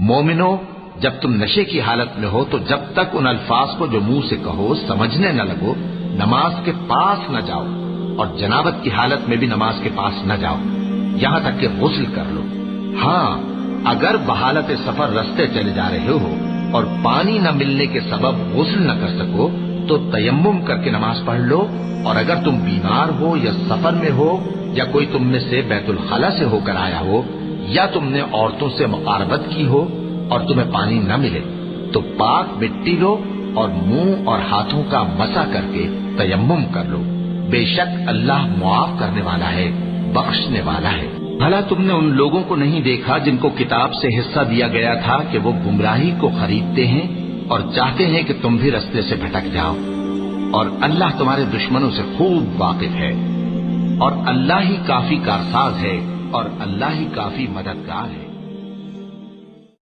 مومنو، جب تم نشے کی حالت میں ہو تو جب تک ان الفاظ کو جو منہ سے کہو سمجھنے نہ لگو نماز کے پاس نہ جاؤ، اور جنابت کی حالت میں بھی نماز کے پاس نہ جاؤ یہاں تک کہ غسل کر لو۔ ہاں، اگر بحالت سفر رستے چلے جا رہے ہو اور پانی نہ ملنے کے سبب غسل نہ کر سکو تو تیمم کر کے نماز پڑھ لو، اور اگر تم بیمار ہو یا سفر میں ہو یا کوئی تم میں سے بیت الخلا سے ہو کر آیا ہو یا تم نے عورتوں سے مقاربت کی ہو اور تمہیں پانی نہ ملے تو پاک مٹی لو اور منہ اور ہاتھوں کا مسح کر کے تیمم کر لو، بے شک اللہ معاف کرنے والا ہے، بخشنے والا ہے۔ بھلا تم نے ان لوگوں کو نہیں دیکھا جن کو کتاب سے حصہ دیا گیا تھا کہ وہ گمراہی کو خریدتے ہیں اور چاہتے ہیں کہ تم بھی رستے سے بھٹک جاؤ، اور اللہ تمہارے دشمنوں سے خوب واقف ہے، اور اللہ ہی کافی کارساز ہے اور اللہ ہی کافی مددگار ہے۔